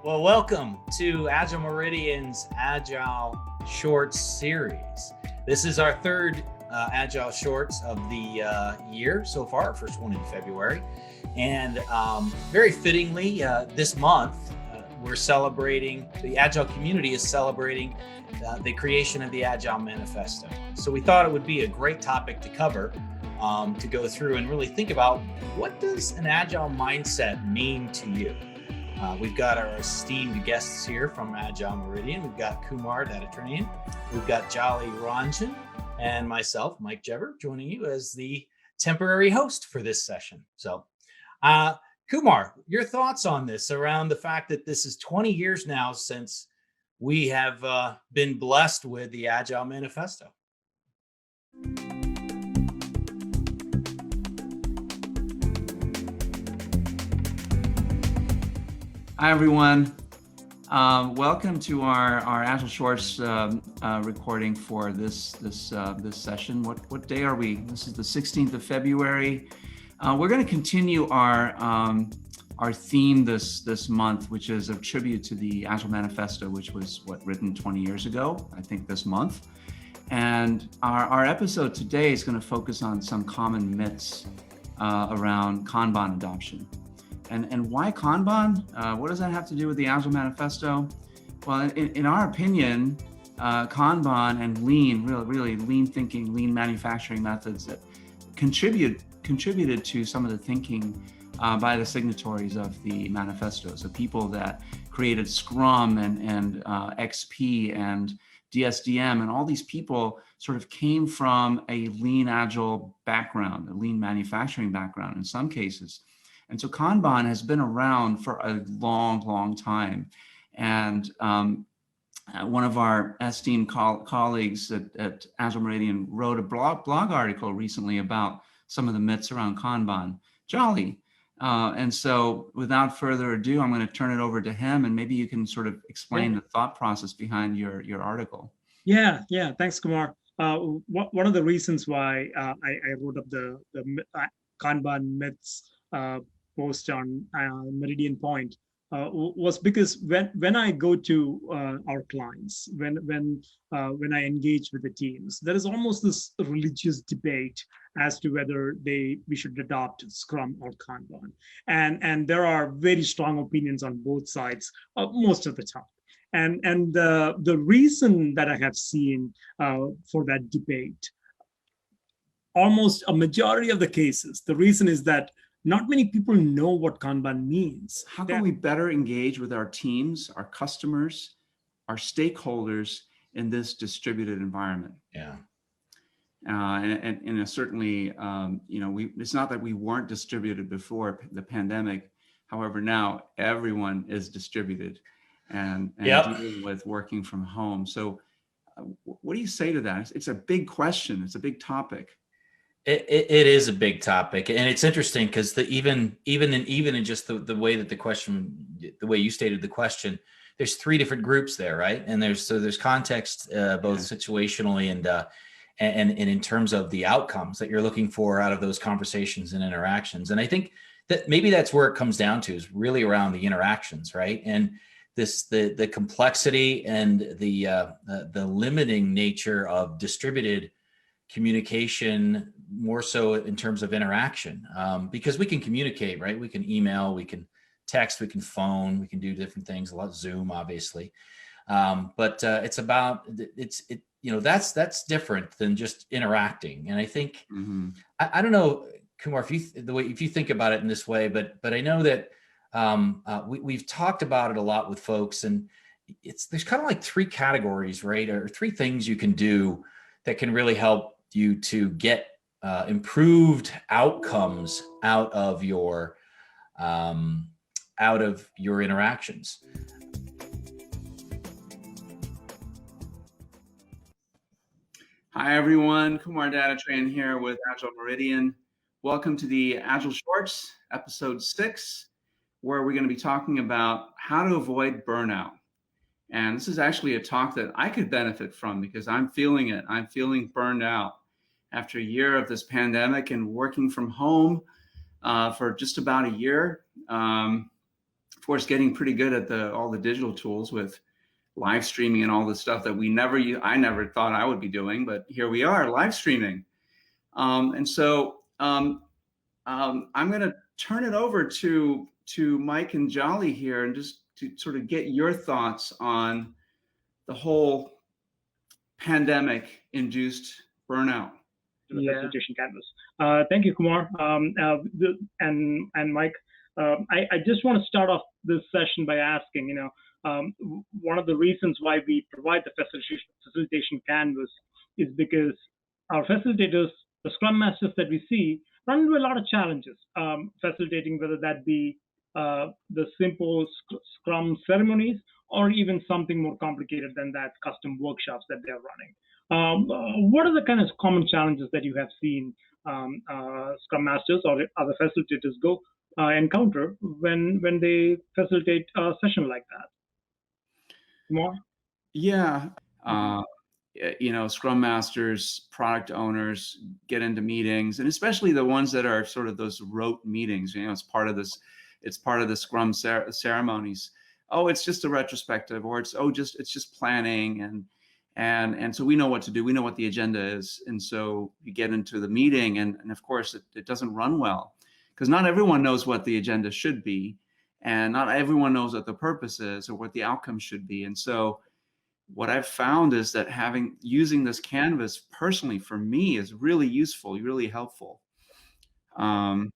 Well, welcome to Agile Meridian's Agile Shorts series. This is our third Agile Shorts of the year so far, our first one in February. And very fittingly, this month, we're celebrating, the Agile community is celebrating the creation of the Agile Manifesto. So we thought it would be a great topic to cover, to go through and really think about, what does an Agile mindset mean to you? We've got our esteemed guests here from Agile Meridian. We've got Kumar Datatrain, we've got Jolly Ranjan, and myself, Mike Jever, joining you as the temporary host for this session. So, Kumar, your thoughts on this, around the fact that this is 20 years now since we have been blessed with the Agile Manifesto. Hi, everyone. Welcome to our Agile Shorts recording for this session. What day are we? This is the 16th of February. We're going to continue our theme this month, which is a tribute to the Agile Manifesto, which was written 20 years ago, I think this month. And our episode today is going to focus on some common myths around Kanban adoption. And why Kanban? What does that have to do with the Agile Manifesto? Well, in our opinion, Kanban and lean, really lean thinking, lean manufacturing methods that contributed to some of the thinking by the signatories of the manifesto. So people that created Scrum and XP and DSDM, and all these people sort of came from a lean Agile background, a lean manufacturing background in some cases. And so Kanban has been around for a long time. And one of our esteemed colleagues at Agile Meridian wrote a blog article recently about some of the myths around Kanban. Jolly. And so without further ado, I'm going to turn it over to him, and maybe you can sort of explain the thought process behind your article. Yeah. Thanks, Kumar. One of the reasons why I wrote up the Kanban myths post on Meridian Point was because when I go to our clients, when I engage with the teams, there is almost this religious debate as to whether we should adopt Scrum or Kanban, and there are very strong opinions on both sides most of the time. And the reason that I have seen for that debate, almost a majority of the cases, the reason is that not many people know what Kanban means. How can we better engage with our teams, our customers, our stakeholders in this distributed environment? Yeah. And certainly, it's not that we weren't distributed before the pandemic. However, now everyone is distributed and dealing with working from home. So what do you say to that? It's a big question. It's a big topic. It is a big topic, and it's interesting because even in just the way that the way you stated the question, there's three different groups there, right? And there's context both situationally and in terms of the outcomes that you're looking for out of those conversations and interactions. And I think that maybe that's where it comes down to, is really around the interactions, right? And the complexity and the limiting nature of distributed communication, more so in terms of interaction, because we can communicate, right? We can email, we can text, we can phone, we can do different things, a lot of Zoom, obviously. But it's about, that's different than just interacting. And I think, I don't know, Kumar, if you think about it in this way, but I know that we've talked about it a lot with folks, and there's kind of like three categories, right? Or three things you can do that can really help you to get improved outcomes out of your interactions. Hi, everyone. Kumar Datatrain here with Agile Meridian. Welcome to the Agile Shorts, episode 6, where we're going to be talking about how to avoid burnout. And this is actually a talk that I could benefit from, because I'm feeling it. I'm feeling burned out after a year of this pandemic and working from home for just about a year. Of course, getting pretty good at all the digital tools with live streaming and all the stuff that I never thought I would be doing, but here we are, live streaming. And so I'm going to turn it over to Mike and Jolly here, and just to sort of get your thoughts on the whole pandemic-induced burnout. The facilitation canvas. Thank you, Kumar, and Mike. I just want to start off this session by asking, one of the reasons why we provide the facilitation canvas is because our facilitators, the Scrum Masters that we see, run into a lot of challenges facilitating, whether that be the simple Scrum ceremonies or even something more complicated than that, custom workshops that they're running. What are the kind of common challenges that you have seen Scrum Masters or other facilitators encounter when they facilitate a session like that? More? Yeah. Scrum Masters, product owners get into meetings, and especially the ones that are sort of those rote meetings, it's part of the Scrum ceremonies. Oh, it's just a retrospective, or it's just planning, and so we know what to do. We know what the agenda is. And so you get into the meeting, and of course it doesn't run well, because not everyone knows what the agenda should be, and not everyone knows what the purpose is or what the outcome should be. And so what I've found is that using this canvas personally for me is really useful, really helpful. And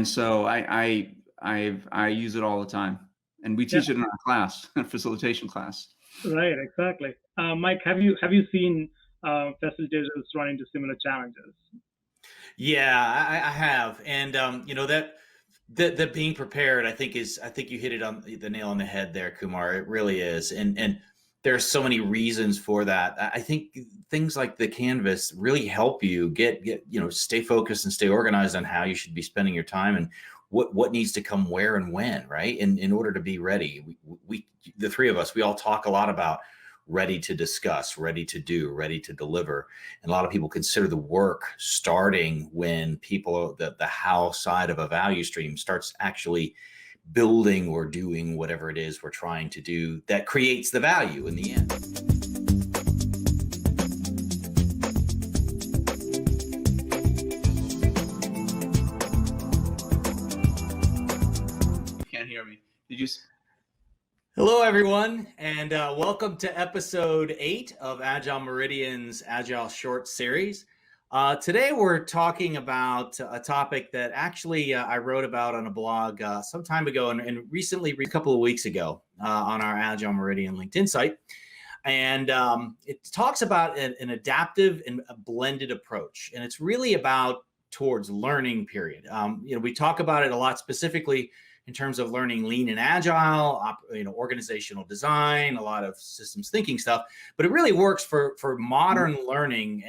so I use it all the time, and we teach it in our class, facilitation class. Right, exactly. Mike, have you seen facilitators run into similar challenges? Yeah, I have, and that being prepared, I think you hit it on the nail on the head there, Kumar. It really is, and there's so many reasons for that. I think things like the canvas really help you get stay focused and stay organized on how you should be spending your time and what needs to come where and when, right? In order to be ready. We the three of us, we all talk a lot about ready to discuss, ready to do, ready to deliver. And a lot of people consider the work starting when the how side of a value stream starts actually building or doing whatever it is we're trying to do that creates the value in the end. You can't hear me. Did you? Hello, everyone, and welcome to episode 8 of Agile Meridian's Agile Shorts series. Today, we're talking about a topic that actually I wrote about on a blog some time ago and recently, a couple of weeks ago, on our Agile Meridian LinkedIn site. And it talks about an adaptive and a blended approach. And it's really about towards learning, period. We talk about it a lot specifically in terms of learning lean and agile, organizational design, a lot of systems thinking stuff, but it really works for modern learning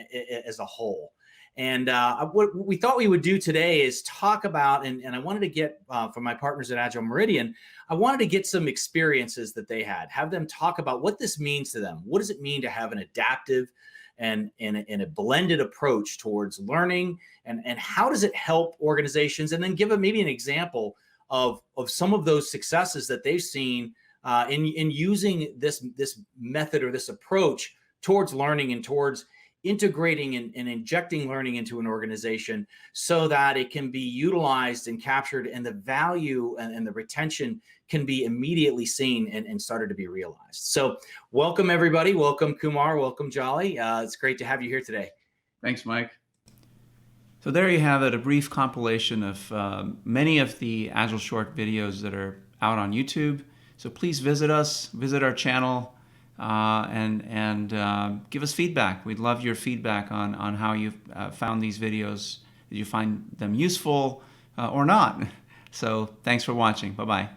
as a whole. And what we thought we would do today is talk about, and I wanted to get from my partners at Agile Meridian, I wanted to get some experiences that they had, have them talk about what this means to them. What does it mean to have an adaptive and a blended approach towards learning, and how does it help organizations? And then give maybe an example of some of those successes that they've seen in using this method or this approach towards learning and towards integrating and injecting learning into an organization so that it can be utilized and captured, and the value and the retention can be immediately seen and started to be realized. So welcome, everybody. Welcome, Kumar. Welcome, Jolly. It's great to have you here today. Thanks, Mike. So there you have it, a brief compilation of many of the Agile Short videos that are out on YouTube. So please visit us, visit our channel, and give us feedback. We'd love your feedback on how you've found these videos. Did you find them useful or not? So thanks for watching. Bye-bye.